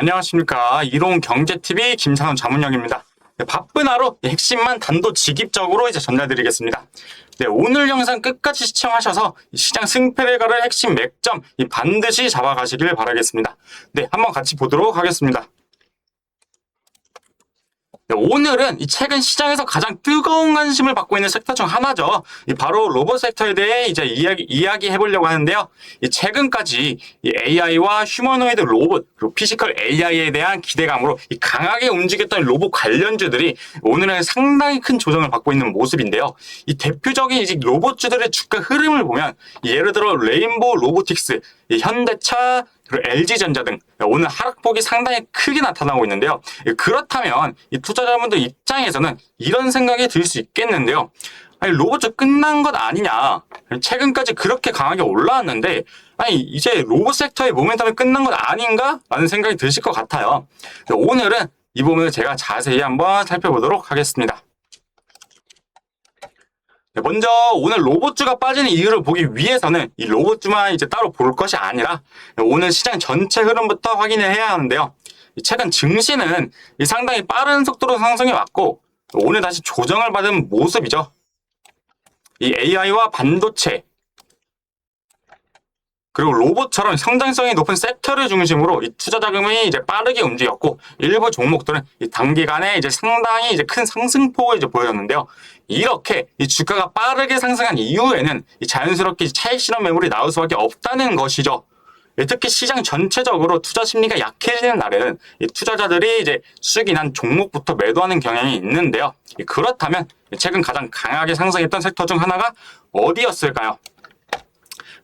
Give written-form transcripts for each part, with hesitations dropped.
안녕하십니까. 이론경제TV 김찬원 자문역입니다. 네, 바쁜 하루 핵심만 단도직입적으로 전달드리겠습니다. 네, 오늘 영상 끝까지 시청하셔서 시장 승패를 가를 핵심 맥점 반드시 잡아가시길 바라겠습니다. 네, 한번 같이 보도록 하겠습니다. 네, 오늘은 최근 시장에서 가장 뜨거운 관심을 받고 있는 섹터 중 하나죠. 바로 로봇 섹터에 대해 이야기해 보려고 하는데요. 최근까지 AI와 휴머노이드 로봇 그리고 피지컬 AI에 대한 기대감으로 강하게 움직였던 로봇 관련주들이 오늘은 상당히 큰 조정을 받고 있는 모습인데요. 대표적인 로봇주들의 주가 흐름을 보면 예를 들어 레인보우 로보틱스, 현대차, 그리고 LG전자 등 오늘 하락폭이 상당히 크게 나타나고 있는데요. 그렇다면 투자자분들 입장에서는 이런 생각이 들 수 있겠는데요. 아니, 로봇주 끝난 것 아니냐. 최근까지 그렇게 강하게 올라왔는데 아니 이제 로봇 섹터의 모멘텀이 끝난 것 아닌가? 라는 생각이 드실 것 같아요. 오늘은 이 부분을 제가 자세히 한번 살펴보도록 하겠습니다. 먼저 오늘 로봇주가 빠지는 이유를 보기 위해서는 이 로봇주만 따로 볼 것이 아니라 오늘 시장 전체 흐름부터 확인을 해야 하는데요. 최근 증시는 상당히 빠른 속도로 상승해 왔고 오늘 다시 조정을 받은 모습이죠. 이 AI와 반도체 그리고 로봇처럼 성장성이 높은 섹터를 중심으로 투자 자금이 빠르게 움직였고 일부 종목들은 단기간에 상당히 큰 상승폭을 보였는데요. 이렇게 주가가 빠르게 상승한 이후에는 자연스럽게 차익 실현 매물이 나올 수밖에 없다는 것이죠. 특히 시장 전체적으로 투자 심리가 약해지는 날에는 투자자들이 수익이 난 종목부터 매도하는 경향이 있는데요. 그렇다면 최근 가장 강하게 상승했던 섹터 중 하나가 어디였을까요?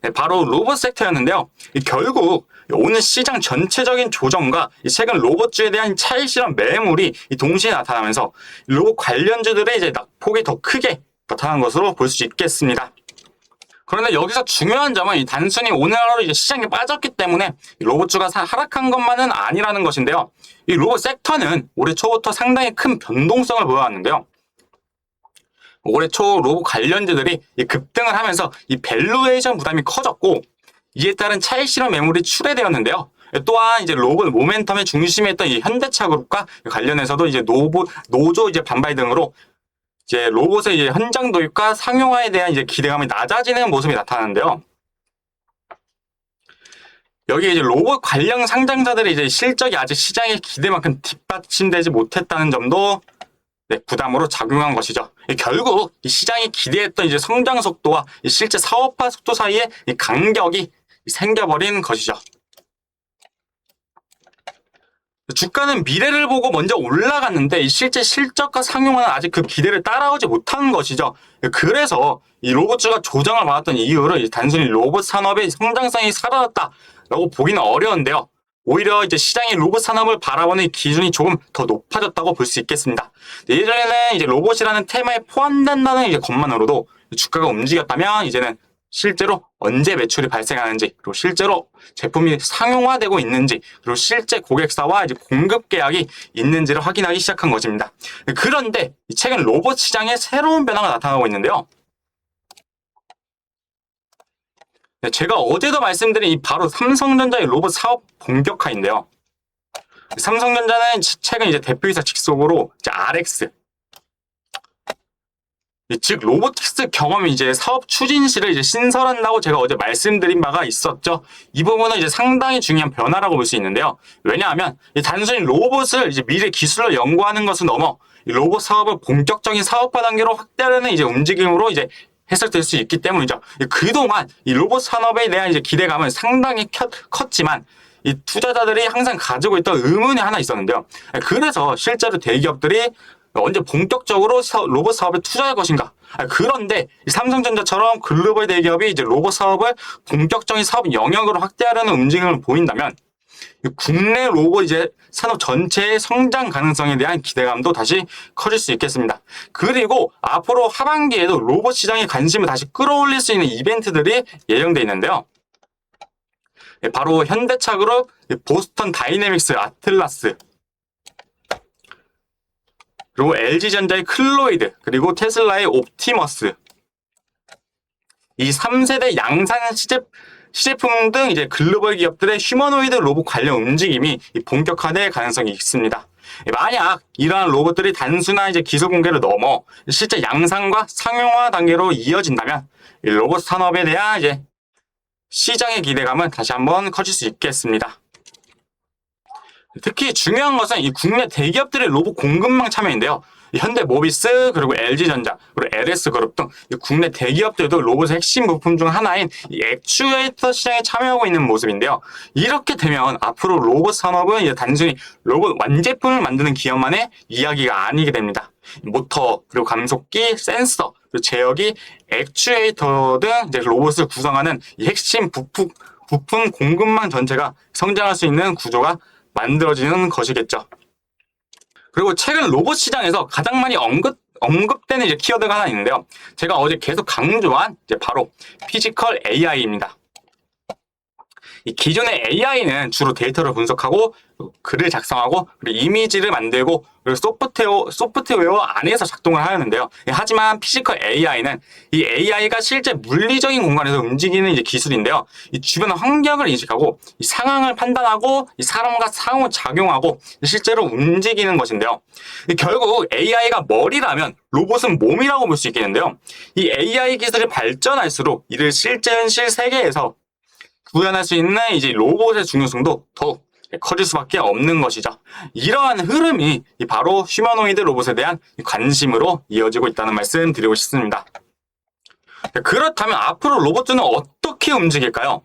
네, 바로 로봇 섹터였는데요. 결국 오늘 시장 전체적인 조정과 최근 로봇주에 대한 차익 실현 매물이 동시에 나타나면서 로봇 관련주들의 낙폭이 더 크게 나타난 것으로 볼 수 있겠습니다. 그런데 여기서 중요한 점은 단순히 오늘 하루 시장이 빠졌기 때문에 로봇주가 하락한 것만은 아니라는 것인데요. 이 로봇 섹터는 올해 초부터 상당히 큰 변동성을 보여왔는데요. 올해 초 로봇 관련주들이 급등을 하면서 밸류에이션 부담이 커졌고 이에 따른 차익 실현 매물이 출회되었는데요. 또한 로봇 모멘텀의 중심에 있던 현대차 그룹과 관련해서도 노조 반발 등으로 로봇의 현장 도입과 상용화에 대한 기대감이 낮아지는 모습이 나타나는데요. 여기 로봇 관련 상장사들의 실적이 아직 시장의 기대만큼 뒷받침되지 못했다는 점도 부담으로 작용한 것이죠. 결국 시장이 기대했던 성장 속도와 실제 사업화 속도 사이에 간격이 생겨버린 것이죠. 주가는 미래를 보고 먼저 올라갔는데 실제 실적과 상용화는 아직 그 기대를 따라오지 못한 것이죠. 그래서 이 로봇주가 조정을 받았던 이유를 단순히 로봇 산업의 성장성이 사라졌다라고 보기는 어려운데요. 오히려 시장이 로봇 산업을 바라보는 기준이 조금 더 높아졌다고 볼 수 있겠습니다. 예전에는 로봇이라는 테마에 포함된다는 것만으로도 주가가 움직였다면 이제는 실제로 언제 매출이 발생하는지 그리고 실제로 제품이 상용화되고 있는지 그리고 실제 고객사와 공급 계약이 있는지를 확인하기 시작한 것입니다. 그런데 최근 로봇 시장에 새로운 변화가 나타나고 있는데요. 제가 어제도 말씀드린 바로 삼성전자의 로봇 사업 본격화인데요. 삼성전자는 최근 대표이사 직속으로 RX 즉 로보틱스 경험이 사업 추진실을 신설한다고 제가 어제 말씀드린 바가 있었죠. 이 부분은 상당히 중요한 변화라고 볼 수 있는데요. 왜냐하면 단순히 로봇을 미래 기술로 연구하는 것을 넘어 로봇 사업을 본격적인 사업화 단계로 확대하려는 움직임으로 해석될 수 있기 때문이죠. 그동안 이 로봇 산업에 대한 기대감은 상당히 컸지만 이 투자자들이 항상 가지고 있던 의문이 하나 있었는데요. 그래서 실제로 대기업들이 언제 본격적으로 로봇 사업에 투자할 것인가? 그런데 삼성전자처럼 글로벌 대기업이 로봇 사업을 본격적인 사업 영역으로 확대하려는 움직임을 보인다면 국내 로봇 산업 전체의 성장 가능성에 대한 기대감도 다시 커질 수 있겠습니다. 그리고 앞으로 하반기에도 로봇 시장의 관심을 다시 끌어올릴 수 있는 이벤트들이 예정되어 있는데요. 바로 현대차 그룹, 보스턴 다이내믹스 아틀라스, 그리고 LG전자의 클로이드, 그리고 테슬라의 옵티머스, 이 3세대 양산 시제품 등 이제 글로벌 기업들의 휴머노이드 로봇 관련 움직임이 본격화될 가능성이 있습니다. 만약 이러한 로봇들이 단순한 이제 기술 공개를 넘어 실제 양산과 상용화 단계로 이어진다면 이 로봇 산업에 대한 이제 시장의 기대감은 다시 한번 커질 수 있겠습니다. 특히 중요한 것은 이 국내 대기업들의 로봇 공급망 참여인데요. 현대모비스 그리고 LG전자 그리고 LS그룹 등 국내 대기업들도 로봇의 핵심 부품 중 하나인 이 액추에이터 시장에 참여하고 있는 모습인데요. 이렇게 되면 앞으로 로봇 산업은 이제 단순히 로봇 완제품을 만드는 기업만의 이야기가 아니게 됩니다. 모터 그리고 감속기, 센서, 그리고 제어기, 액추에이터 등 이제 로봇을 구성하는 이 핵심 부품 공급망 전체가 성장할 수 있는 구조가 만들어지는 것이겠죠. 그리고 최근 로봇 시장에서 가장 많이 언급되는 이제 키워드가 하나 있는데요. 제가 어제 계속 강조한 이제 바로 피지컬 AI입니다. 이 기존의 AI는 주로 데이터를 분석하고 글을 작성하고 그리고 이미지를 만들고 그리고 소프트웨어 안에서 작동을 하였는데요. 하지만 피지컬 AI는 이 AI가 실제 물리적인 공간에서 움직이는 이제 기술인데요. 이 주변 환경을 인식하고 이 상황을 판단하고 이 사람과 상호작용하고 실제로 움직이는 것인데요. 결국 AI가 머리라면 로봇은 몸이라고 볼 수 있겠는데요. 이 AI 기술이 발전할수록 이를 실제 현실 세계에서 구현할 수 있는 이제 로봇의 중요성도 더욱 커질 수밖에 없는 것이죠. 이러한 흐름이 바로 휴머노이드 로봇에 대한 관심으로 이어지고 있다는 말씀 드리고 싶습니다. 그렇다면 앞으로 로봇들은 어떻게 움직일까요?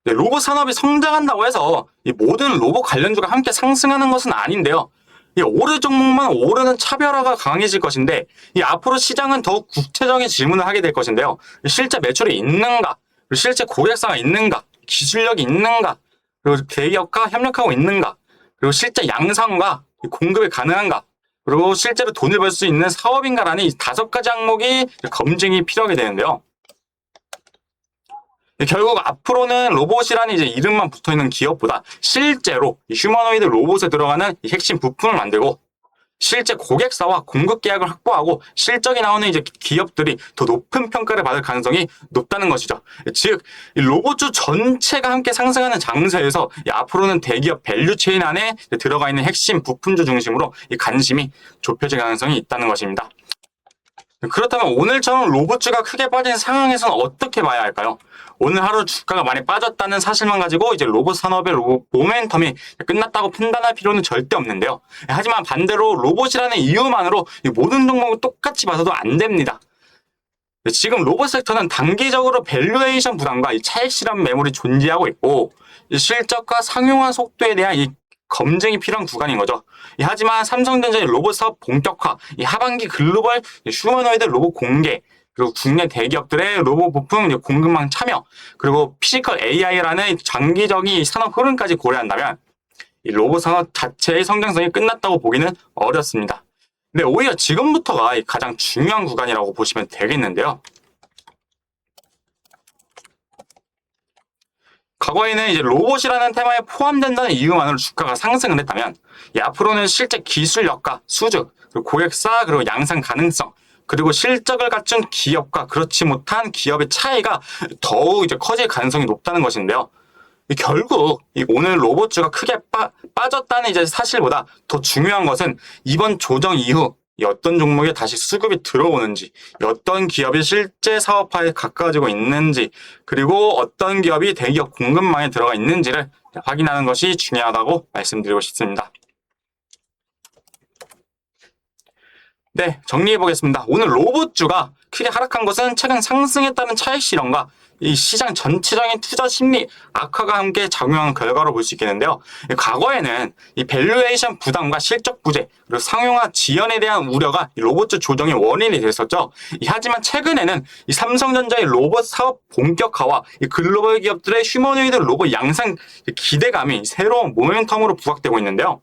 로봇 산업이 성장한다고 해서 이 모든 로봇 관련주가 함께 상승하는 것은 아닌데요. 이 오를 종목만 오르는 차별화가 강해질 것인데 이 앞으로 시장은 더욱 구체적인 질문을 하게 될 것인데요. 실제 매출이 있는가? 그리고 실제 고객사가 있는가? 기술력이 있는가? 그리고 대기업과 협력하고 있는가? 그리고 실제 양산과 공급이 가능한가? 그리고 실제로 돈을 벌 수 있는 사업인가라는 이 5가지 항목이 검증이 필요하게 되는데요. 결국 앞으로는 로봇이라는 이제 이름만 붙어있는 기업보다 실제로 휴머노이드 로봇에 들어가는 핵심 부품을 만들고 실제 고객사와 공급 계약을 확보하고 실적이 나오는 이제 기업들이 더 높은 평가를 받을 가능성이 높다는 것이죠. 즉, 이 로봇주 전체가 함께 상승하는 장세에서 앞으로는 대기업 밸류체인 안에 들어가 있는 핵심 부품주 중심으로 이 관심이 좁혀질 가능성이 있다는 것입니다. 그렇다면 오늘처럼 로봇주가 크게 빠진 상황에서는 어떻게 봐야 할까요? 오늘 하루 주가가 많이 빠졌다는 사실만 가지고 이제 로봇 산업의 모멘텀이 끝났다고 판단할 필요는 절대 없는데요. 하지만 반대로 로봇이라는 이유만으로 모든 종목을 똑같이 봐서도 안 됩니다. 지금 로봇 섹터는 단기적으로 밸류에이션 부담과 이 차익 실현 매물이 존재하고 있고 실적과 상용화 속도에 대한 이 검증이 필요한 구간인 거죠. 하지만 삼성전자의 로봇 사업 본격화, 이 하반기 글로벌 휴머노이드 로봇 공개, 그리고 국내 대기업들의 로봇 부품 공급망 참여, 그리고 피지컬 AI라는 장기적인 산업 흐름까지 고려한다면 이 로봇 산업 자체의 성장성이 끝났다고 보기는 어렵습니다. 근데 오히려 지금부터가 가장 중요한 구간이라고 보시면 되겠는데요. 과거에는 이제 로봇이라는 테마에 포함된다는 이유만으로 주가가 상승을 했다면 앞으로는 실제 기술력과 수주, 그리고 고객사, 그리고 양산 가능성, 그리고 실적을 갖춘 기업과 그렇지 못한 기업의 차이가 더욱 이제 커질 가능성이 높다는 것인데요. 결국 오늘 로봇주가 크게 빠졌다는 이제 사실보다 더 중요한 것은 이번 조정 이후 어떤 종목에 다시 수급이 들어오는지, 어떤 기업이 실제 사업화에 가까워지고 있는지, 그리고 어떤 기업이 대기업 공급망에 들어가 있는지를 확인하는 것이 중요하다고 말씀드리고 싶습니다. 네, 정리해 보겠습니다. 오늘 로봇주가 크게 하락한 것은 최근 상승에 따른 차익 실현과 이 시장 전체적인 투자 심리 악화가 함께 작용한 결과로 볼 수 있겠는데요. 과거에는 이 밸류에이션 부담과 실적 부재, 그리고 상용화 지연에 대한 우려가 이 로봇주 조정의 원인이 됐었죠. 하지만 최근에는 이 삼성전자의 로봇 사업 본격화와 이 글로벌 기업들의 휴머노이드 로봇 양산 기대감이 새로운 모멘텀으로 부각되고 있는데요.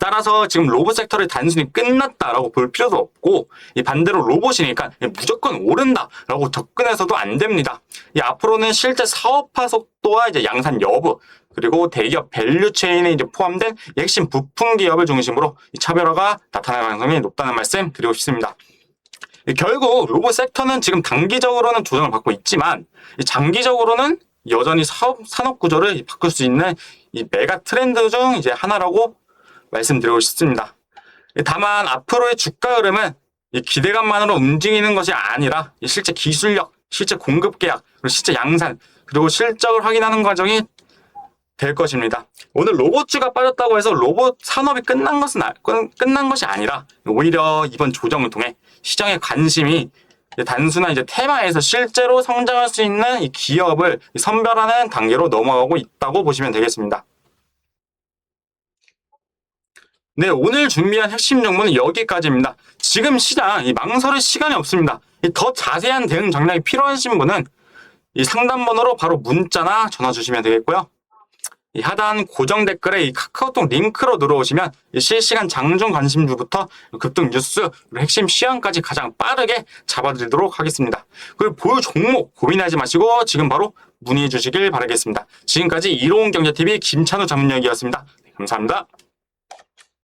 따라서 지금 로봇 섹터를 단순히 끝났다라고 볼 필요도 없고 반대로 로봇이니까 무조건 오른다라고 접근해서도 안 됩니다. 앞으로는 실제 사업화 속도와 이제 양산 여부 그리고 대기업 밸류체인에 이제 포함된 핵심 부품 기업을 중심으로 차별화가 나타날 가능성이 높다는 말씀 드리고 싶습니다. 결국 로봇 섹터는 지금 단기적으로는 조정을 받고 있지만 장기적으로는 여전히 산업 구조를 바꿀 수 있는 이 메가 트렌드 중 이제 하나라고 말씀드리고 싶습니다. 다만 앞으로의 주가 흐름은 이 기대감만으로 움직이는 것이 아니라 실제 기술력, 실제 공급 계약, 그리고 실제 양산, 그리고 실적을 확인하는 과정이 될 것입니다. 오늘 로봇주가 빠졌다고 해서 로봇 산업이 끝난 것이 아니라 오히려 이번 조정을 통해 시장의 관심이 단순한 이제 테마에서 실제로 성장할 수 있는 이 기업을 선별하는 단계로 넘어가고 있다고 보시면 되겠습니다. 네, 오늘 준비한 핵심 정보는 여기까지입니다. 지금 시장 망설일 시간이 없습니다. 더 자세한 대응 전략이 필요하신 분은 이 상담 번호로 바로 문자나 전화 주시면 되겠고요. 이 하단 고정 댓글에 이 카카오톡 링크로 들어오시면 이 실시간 장중 관심주부터 급등 뉴스, 그리고 핵심 시황까지 가장 빠르게 잡아드리도록 하겠습니다. 그리고 보유 종목 고민하지 마시고 지금 바로 문의해 주시길 바라겠습니다. 지금까지 이로운 경제TV 김찬우 전문위원이었습니다. 감사합니다.